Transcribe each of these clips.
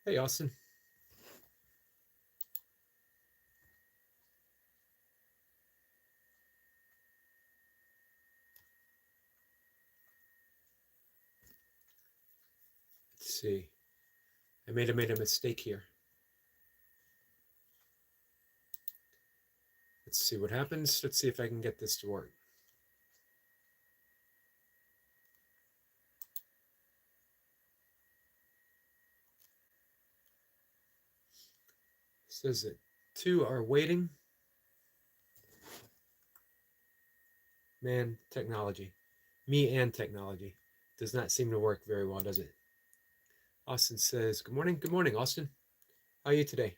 Hey, Austin. Let's see. I made a mistake here. Let's see what happens. Let's see if I can get this to work. It says that 2 are waiting. Man, technology. Me and technology. Does not seem to work very well, does it? Austin says, good morning. Good morning, Austin. How are you today?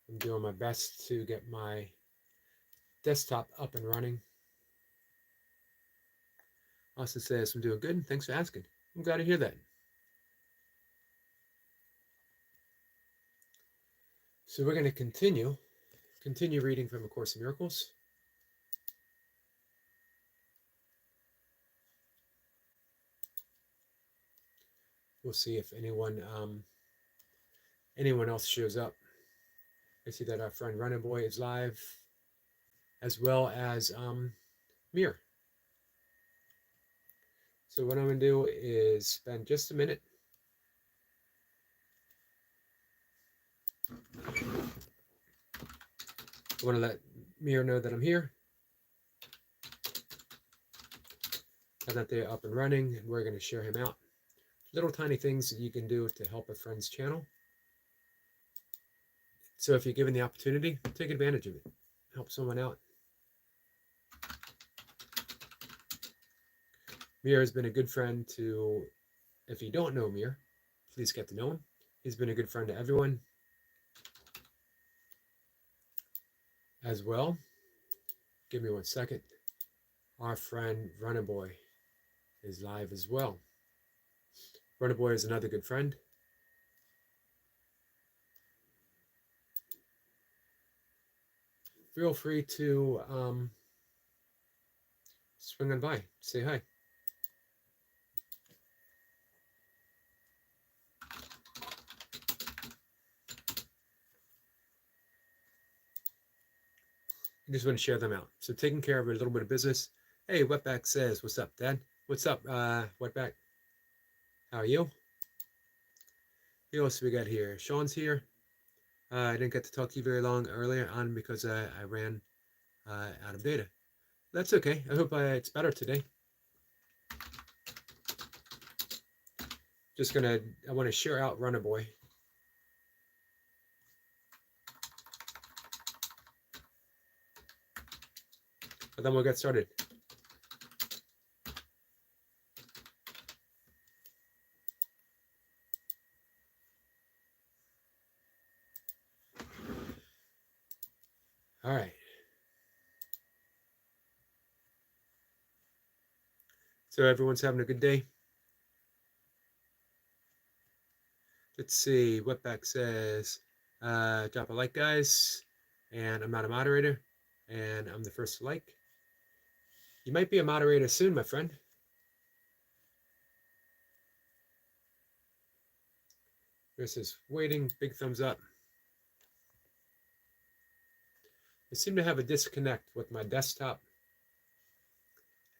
I'm doing my best to get my desktop up and running. Austin says, I'm doing good. Thanks for asking. I'm glad to hear that. So we're going to continue reading from A Course in Miracles. We'll see if anyone else shows up. I see that our friend Running Boy is live, as well as Mir. So what I'm going to do is spend just a minute I want to let Mir know that I'm here, and that they're up and running, and we're going to share him out. Little tiny things that you can do to help a friend's channel. So if you're given the opportunity, take advantage of it. Help someone out. Mir has been a good friend to, if you don't know Mir, please get to know him. He's been a good friend to everyone as well. Give me 1 second. Our friend Runner Boy is live as well. Runner Boy is another good friend. Feel free to swing on by, say hi. I just want to share them out. So taking care of a little bit of business. Hey, Wetback says, what's up, Dad? What's up, Wetback? How are you? Who else we got here? Sean's here. I didn't get to talk to you very long earlier on because I ran out of data. That's okay. I hope it's better today. I want to share out Runner Boy. But then we'll get started. All right. So everyone's having a good day. Let's see. Wetback says, drop a like, guys. And I'm not a moderator. And I'm the first to like. You might be a moderator soon, my friend. Chris is waiting. Big thumbs up. I seem to have a disconnect with my desktop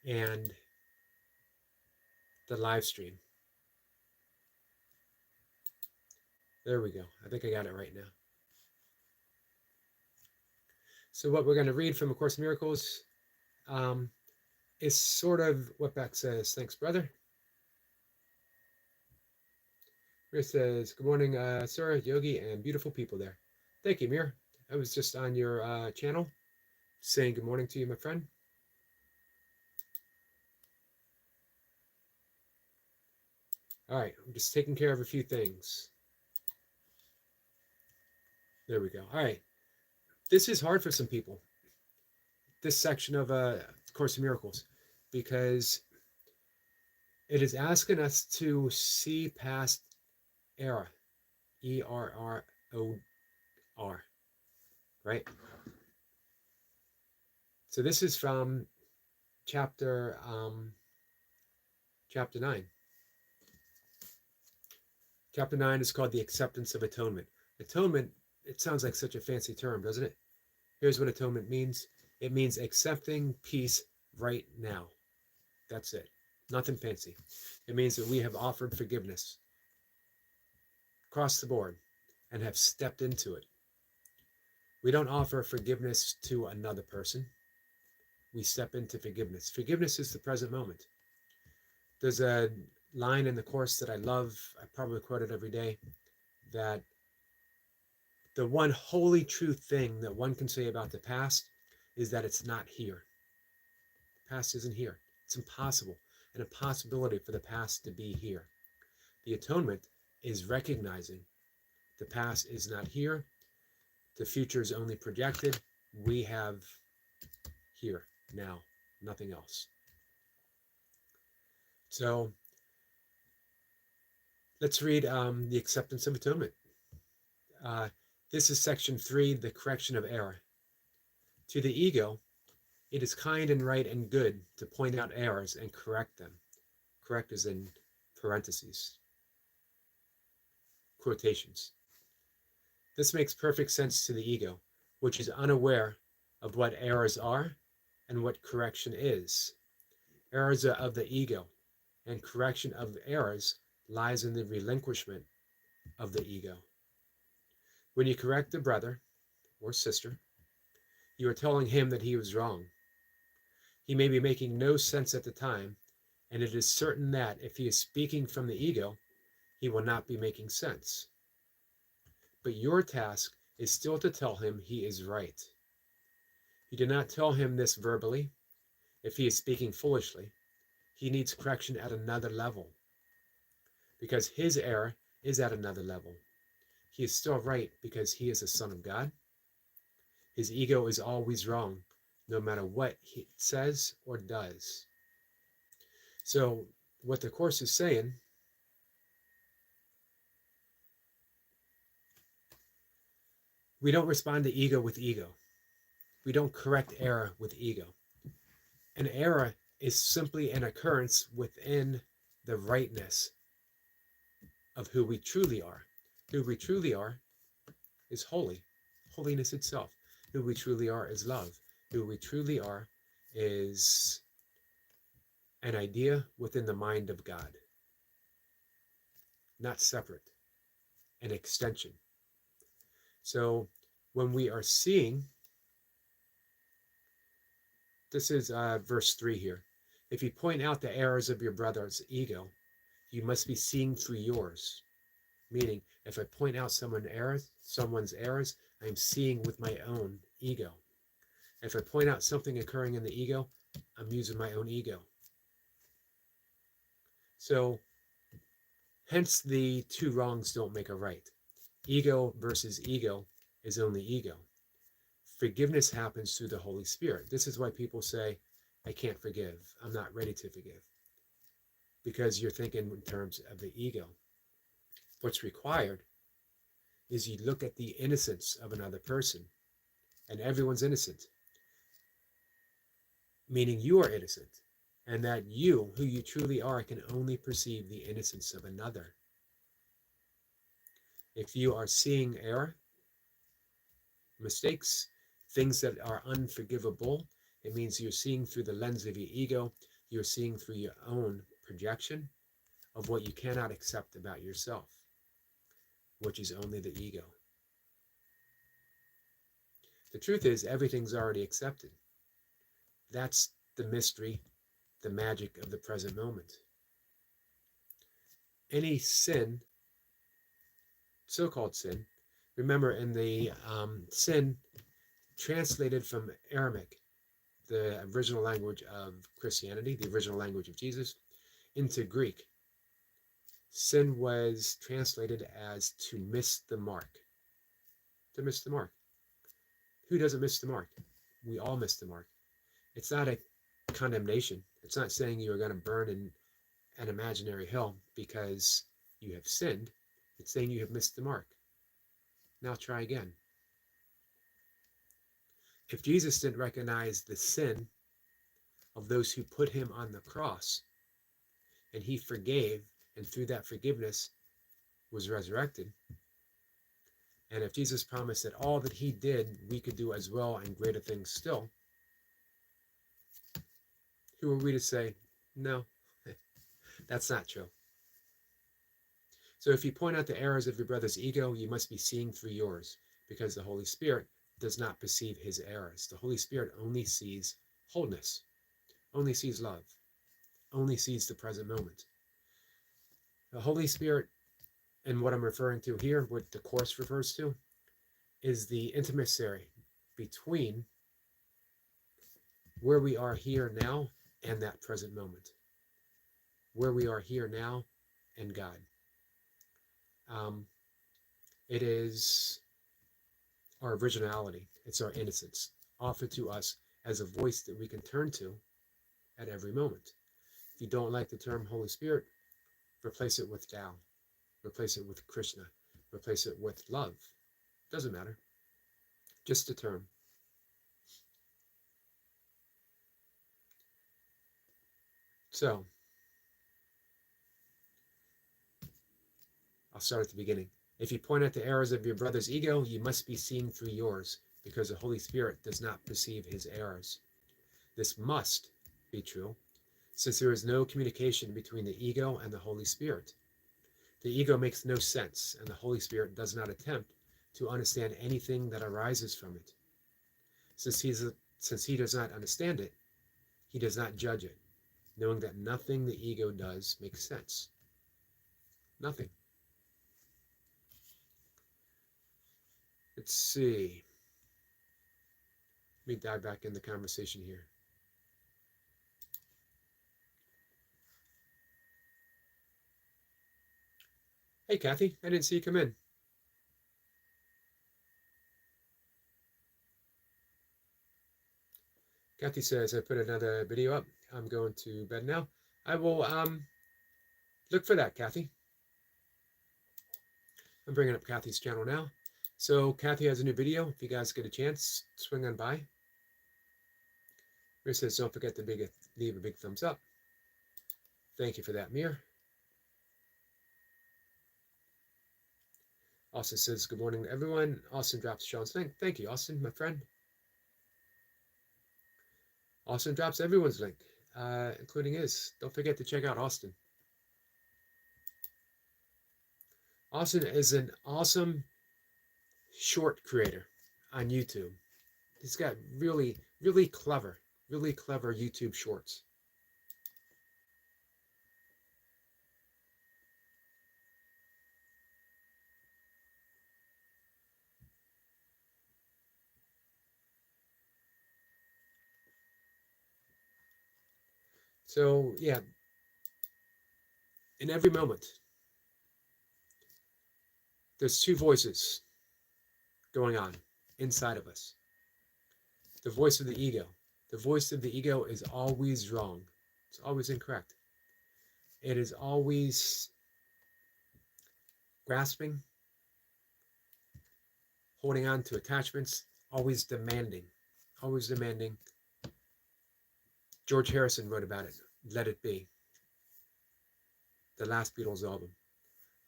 and the live stream. There we go. I think I got it right now. So what we're going to read from A Course in Miracles is sort of what Beck says. Thanks, brother. Mir says, good morning, sir, Yogi, and beautiful people there. Thank you, Mir. I was just on your channel saying good morning to you, my friend. All right, I'm just taking care of a few things. There we go. All right. This is hard for some people, this section of Course in Miracles, because it is asking us to see past error, E-R-R, right? So this is from chapter 9. Chapter 9 is called the acceptance of atonement. Atonement, it sounds like such a fancy term, doesn't it? Here's what atonement means. It means accepting peace right now. That's it. Nothing fancy. It means that we have offered forgiveness across the board and have stepped into it. We don't offer forgiveness to another person. We step into forgiveness. Forgiveness is the present moment. There's a line in the Course that I love. I probably quote it every day, that the one holy true thing that one can say about the past is that it's not here. The past isn't here. It's impossible. An impossibility for the past to be here. The atonement is recognizing the past is not here. The future is only projected. We have here, now, nothing else. So let's read the acceptance of atonement. This is section 3, the correction of error. To the ego, it is kind and right and good to point out errors and correct them. Correct is in parentheses, quotations. This makes perfect sense to the ego, which is unaware of what errors are and what correction is. Errors are of the ego, and correction of errors lies in the relinquishment of the ego. When you correct a brother or sister, you are telling him that he was wrong. He may be making no sense at the time, and it is certain that if he is speaking from the ego, he will not be making sense. But your task is still to tell him he is right. You do not tell him this verbally. If he is speaking foolishly, he needs correction at another level, because his error is at another level. He is still right because he is a son of God. His ego is always wrong, no matter what he says or does. So what the Course is saying, we don't respond to ego with ego. We don't correct error with ego. An error is simply an occurrence within the rightness of who we truly are. Who we truly are is holy, holiness itself. Who we truly are is love. Who we truly are is an idea within the mind of God, not separate, an extension. So when we are seeing, this is verse 3 here. If you point out the errors of your brother's ego, you must be seeing through yours. Meaning, if I point out someone's errors, I'm seeing with my own ego. If I point out something occurring in the ego, I'm using my own ego. So, hence the two wrongs don't make a right. Ego versus ego is only ego. Forgiveness happens through the Holy Spirit. This is why people say, I can't forgive. I'm not ready to forgive. Because you're thinking in terms of the ego. What's required is you look at the innocence of another person, and everyone's innocent, meaning you are innocent, and that you, who you truly are, can only perceive the innocence of another. If you are seeing error, mistakes, things that are unforgivable, it means you're seeing through the lens of your ego, you're seeing through your own projection of what you cannot accept about yourself, which is only the ego. The truth is, everything's already accepted. That's the mystery, the magic of the present moment. Any sin, so-called sin, remember in the sin translated from Aramaic, the original language of Christianity, the original language of Jesus, into Greek, sin was translated as to miss the mark. To miss the mark. Who doesn't miss the mark? We all miss the mark. It's not a condemnation. It's not saying you are going to burn in an imaginary hell because you have sinned. It's saying you have missed the mark. Now try again. If Jesus didn't recognize the sin of those who put him on the cross, and he forgave, and through that forgiveness was resurrected, and if Jesus promised that all that he did we could do as well and greater things still, who are we to say, no, that's not true? So if you point out the errors of your brother's ego, you must be seeing through yours, because the Holy Spirit does not perceive his errors. The Holy Spirit only sees wholeness, only sees love, only sees the present moment. The Holy Spirit, and what I'm referring to here, what the Course refers to, is the intermediary between where we are here now and that present moment, where we are here now and God. It is our originality, it's our innocence, offered to us as a voice that we can turn to at every moment. If you don't like the term Holy Spirit, replace it with Tao, replace it with Krishna, replace it with love. Doesn't matter. Just a term. So, I'll start at the beginning. If you point out the errors of your brother's ego, you must be seeing through yours, because the Holy Spirit does not perceive his errors. This must be true, since there is no communication between the ego and the Holy Spirit. The ego makes no sense, and the Holy Spirit does not attempt to understand anything that arises from it. Since he does not understand it, he does not judge it, knowing that nothing the ego does makes sense. Nothing. Let's see. Let me dive back in the conversation here. Hey, Kathy, I didn't see you come in. Kathy says, I put another video up. I'm going to bed now. I will look for that, Kathy. I'm bringing up Kathy's channel now. So Kathy has a new video. If you guys get a chance, swing on by. Mir says, don't forget to leave a big thumbs up. Thank you for that, Mir. Austin says, good morning to everyone. Austin drops Sean's link. Thank you, Austin, my friend. Austin drops everyone's link, including his. Don't forget to check out Austin. Austin is an awesome short creator on YouTube. He's got really, really clever YouTube shorts. So yeah, in every moment, there's two voices going on inside of us. The voice of the ego. The voice of the ego is always wrong. It's always incorrect. It is always grasping, holding on to attachments, always demanding. Always demanding. George Harrison wrote about it. Let It Be. The last Beatles album.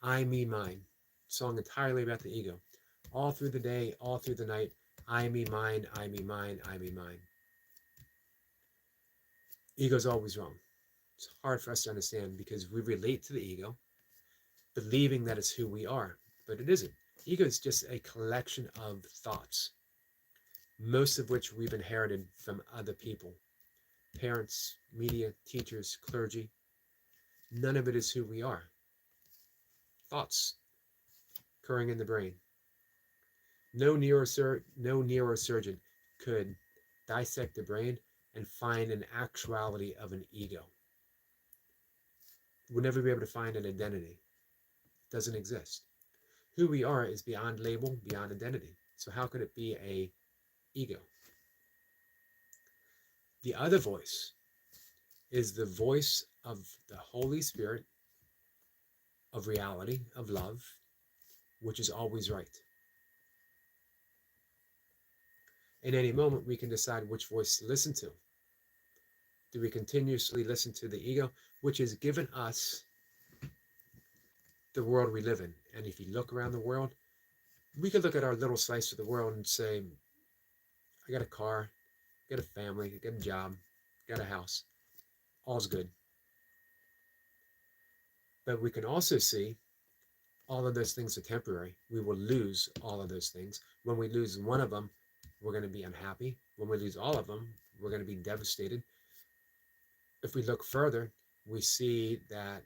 I, Me, Mine. Song entirely about the ego. All through the day, all through the night. I, me, mine, I, me, mine, I, me, mine. Ego's always wrong. It's hard for us to understand because we relate to the ego, believing that it's who we are, but it isn't. Ego is just a collection of thoughts, most of which we've inherited from other people. Parents, media, teachers, clergy. None of it is who we are. Thoughts occurring in the brain. No neurosurgeon could dissect the brain and find an actuality of an ego. We'll never be able to find an identity. It doesn't exist. Who we are is beyond label, beyond identity. So how could it be a ego? The other voice is the voice of the Holy Spirit, of reality, of love, which is always right. In any moment, we can decide which voice to listen to. Do we continuously listen to the ego, which has given us the world we live in? And if you look around the world, we could look at our little slice of the world and say, I got a car, got a family, got a job, got a house, all's good. But we can also see all of those things are temporary. We will lose all of those things. When we lose one of them, we're going to be unhappy. When we lose all of them, we're going to be devastated. If we look further, we see that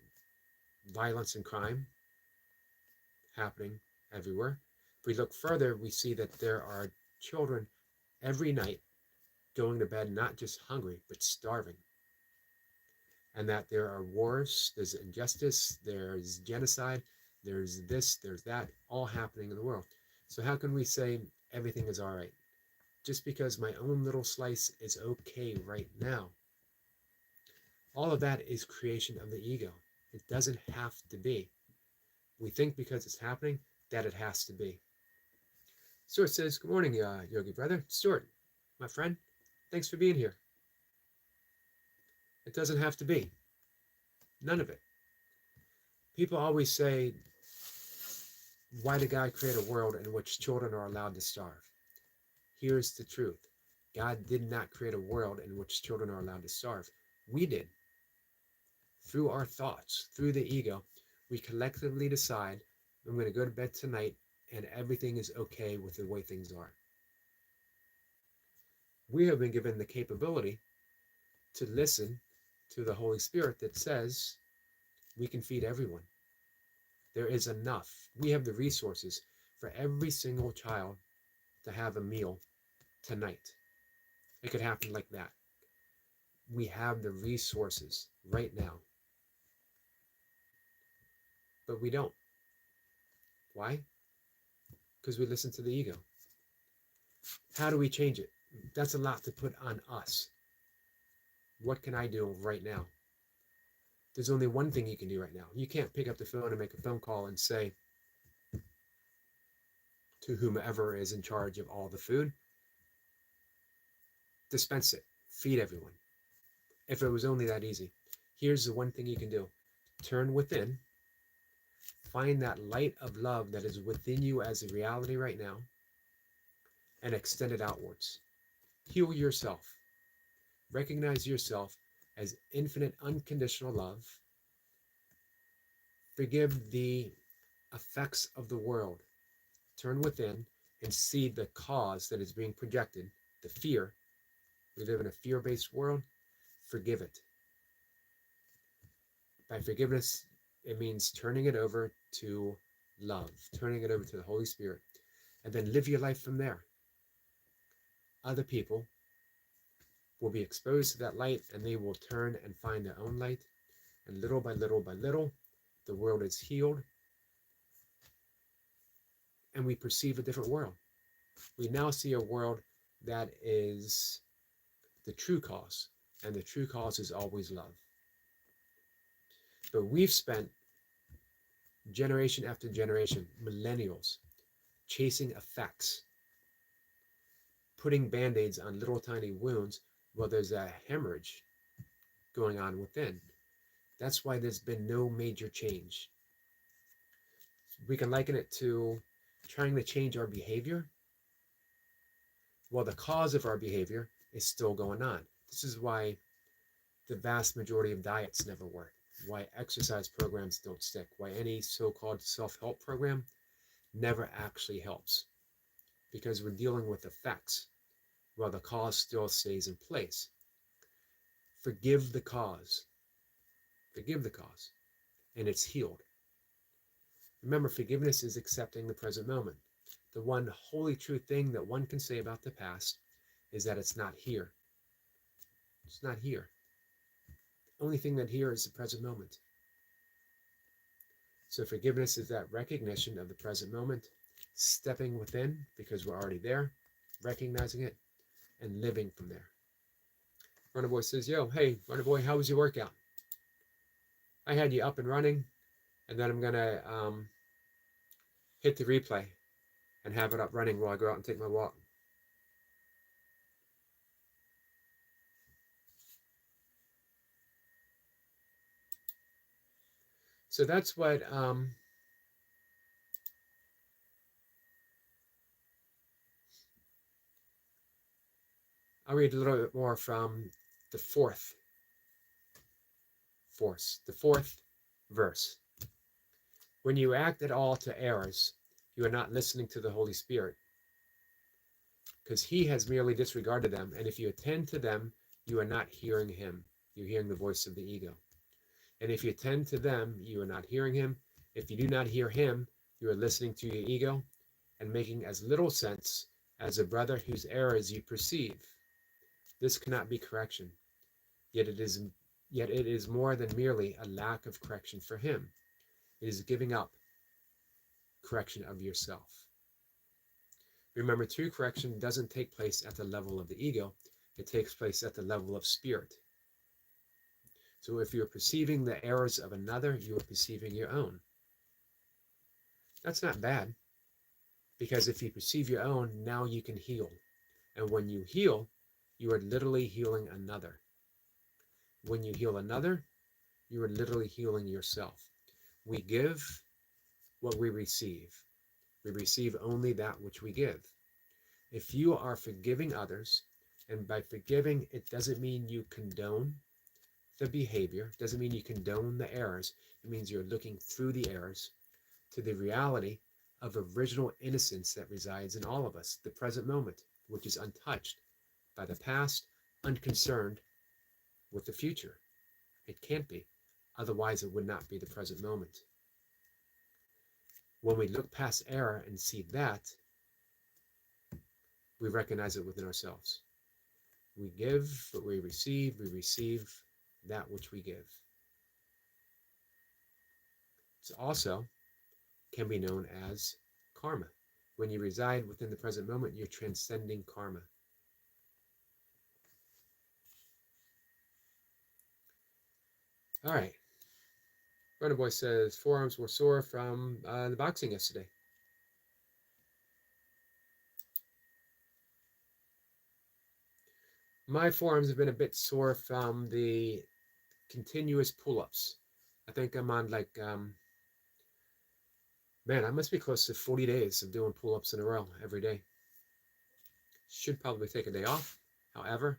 violence and crime happening everywhere. If we look further, we see that there are children every night going to bed not just hungry, but starving. And that there are wars, there's injustice, there's genocide, there's this, there's that, all happening in the world. So how can we say everything is all right? Just because my own little slice is okay right now. All of that is creation of the ego. It doesn't have to be. We think because it's happening that it has to be. Stuart says, good morning, Yogi brother. Stuart, my friend, thanks for being here. It doesn't have to be. None of it. People always say, why did God create a world in which children are allowed to starve? Here's the truth. God did not create a world in which children are allowed to starve. We did. Through our thoughts, through the ego, we collectively decide, I'm going to go to bed tonight and everything is okay with the way things are. We have been given the capability to listen to the Holy Spirit that says we can feed everyone. There is enough. We have the resources for every single child to have a meal tonight. It could happen like that. We have the resources right now. But we don't. Why? Because we listen to the ego. How do we change it? That's a lot to put on us. What can I do right now? There's only one thing you can do right now. You can't pick up the phone and make a phone call and say to whomever is in charge of all the food, dispense it, feed everyone. If it was only that easy. Here's the one thing you can do. Turn within, find that light of love that is within you as a reality right now, and extend it outwards. Heal yourself. Recognize yourself as infinite, unconditional love. Forgive the effects of the world. Turn within and see the cause that is being projected, the fear. We live in a fear-based world. Forgive it. By forgiveness, it means turning it over to love, turning it over to the Holy Spirit, and then live your life from there. Other people will be exposed to that light and they will turn and find their own light. And little by little by little, the world is healed and we perceive a different world. We now see a world that is the true cause, and the true cause is always love. But we've spent generation after generation, millennials, chasing effects, putting band-aids on little tiny wounds while there's a hemorrhage going on within. That's why there's been no major change. We can liken it to trying to change our behavior while the cause of our behavior is still going on. This is why the vast majority of diets never work, why exercise programs don't stick, why any so-called self-help program never actually helps. Because we're dealing with effects while the cause still stays in place. Forgive the cause. Forgive the cause. And it's healed. Remember, forgiveness is accepting the present moment. The one holy true thing that one can say about the past is that it's not here. It's not here. The only thing that here is the present moment. So forgiveness is that recognition of the present moment, stepping within because we're already there, recognizing it, and living from there. Runner Boy says, yo, hey, Runner Boy, how was your workout? I had you up and running, and then I'm going to hit the replay and have it up running while I go out and take my walk. So that's what I'll read a little bit more from the fourth verse. When you act at all to errors, you are not listening to the Holy Spirit, because he has merely disregarded them. And if you attend to them, you are not hearing him. You're hearing the voice of the ego. And if you attend to them, you are not hearing him. If you do not hear him, you are listening to your ego and making as little sense as a brother whose errors you perceive. This cannot be correction, yet it is more than merely a lack of correction for him. It is giving up correction of yourself. Remember, true correction doesn't take place at the level of the ego. It takes place at the level of spirit. So if you're perceiving the errors of another, you are perceiving your own. That's not bad, because if you perceive your own, now you can heal. And when you heal, you are literally healing another. When you heal another, you are literally healing yourself. We give what we receive. We receive only that which we give. If you are forgiving others, and by forgiving, it doesn't mean you condone the behavior, doesn't mean you condone the errors. It means you're looking through the errors to the reality of original innocence that resides in all of us, the present moment, which is untouched by the past, unconcerned with the future. It can't be. Otherwise, it would not be the present moment. When we look past error and see that, we recognize it within ourselves. We give what we receive that which we give. It also can be known as karma. When you reside within the present moment, you're transcending karma. All right. Runner Boy says, forearms were sore from the boxing yesterday. My forearms have been a bit sore from the continuous pull-ups. I think I'm on like, man, I must be close to 40 days of doing pull-ups in a row every day. Should probably take a day off. However,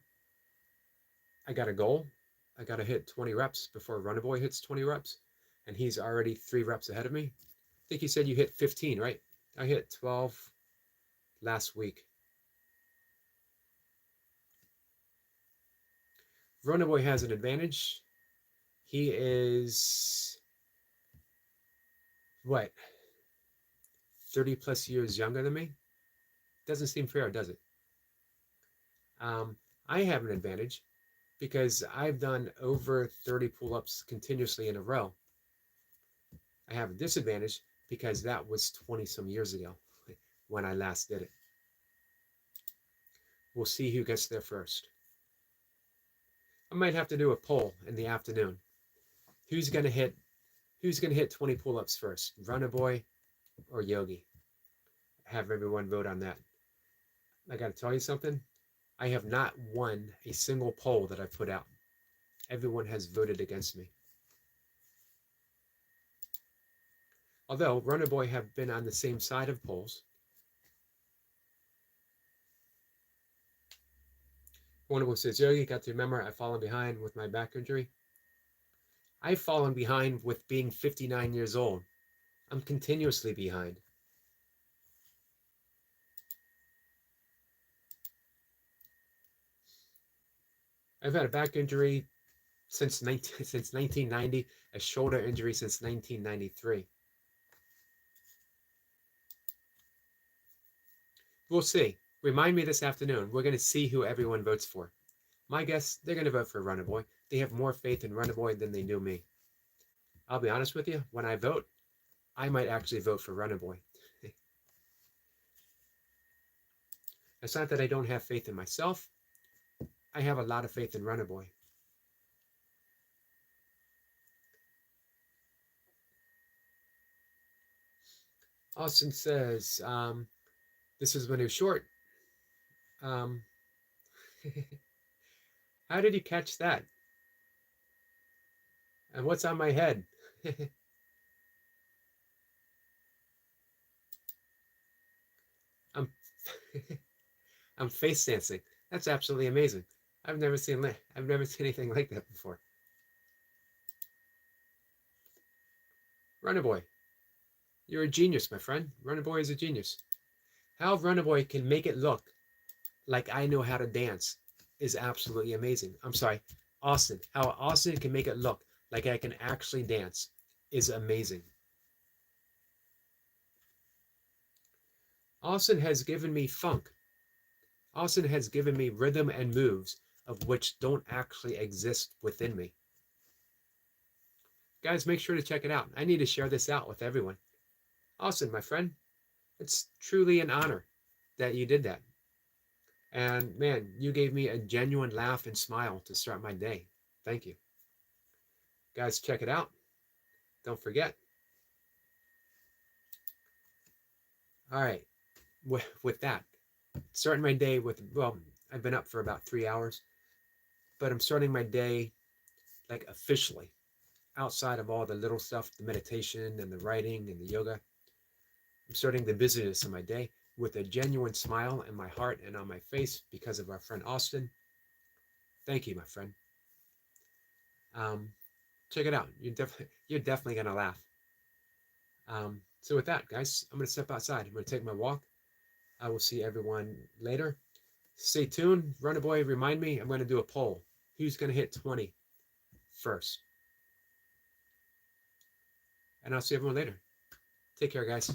I got a goal. I got to hit 20 reps before Runner Boy hits 20 reps. And he's already 3 reps ahead of me. I think you said you hit 15, right? I hit 12 last week. Runner Boy has an advantage. He is, what, 30 plus years younger than me? Doesn't seem fair, does it? I have an advantage because I've done over 30 pull-ups continuously in a row. I have a disadvantage because that was 20 some years ago when I last did it. We'll see who gets there first. I might have to do a poll in the afternoon. Who's gonna hit 20 pull-ups first? Runner Boy or Yogi? Have everyone vote on that. I gotta tell you something. I have not won a single poll that I put out. Everyone has voted against me. Although Runner Boy have been on the same side of polls. Runner Boy says, Yogi, got to remember I've fallen behind with my back injury. I've fallen behind with being 59 years old. I'm continuously behind. I've had a back injury since 1990, a shoulder injury since 1993. We'll see. Remind me this afternoon. We're going to see who everyone votes for. My guess, they're going to vote for Runner Boy. They have more faith in Runner Boy than they do me. I'll be honest with you. When I vote, I might actually vote for Runner Boy. It's not that I don't have faith in myself. I have a lot of faith in Runner Boy. Austin says, this is my new short. How did you catch that? And what's on my head? I'm face dancing. That's absolutely amazing. I've never seen anything like that before. Runaway, you're a genius, my friend. Runaway is a genius. How Runaway can make it look like I know how to dance is absolutely amazing. I'm sorry, Austin. How Austin can make it look like I can actually dance is amazing. Austin has given me funk. Austin has given me rhythm and moves of which don't actually exist within me. Guys, make sure to check it out. I need to share this out with everyone. Austin, my friend, it's truly an honor that you did that. And man, you gave me a genuine laugh and smile to start my day. Thank you. Guys, check it out. Don't forget. All right. With that, starting my day with, well, I've been up for about 3 hours, but I'm starting my day like officially outside of all the little stuff, the meditation and the writing and the yoga. I'm starting the busyness of my day with a genuine smile in my heart and on my face because of our friend Austin. Thank you, my friend. Check it out. You're definitely gonna laugh. So with that, guys, I'm gonna step outside. I'm gonna take my walk. I will see everyone later. Stay tuned. Runaway, remind me. I'm gonna do a poll. Who's gonna hit 20 first? And I'll see everyone later. Take care, guys.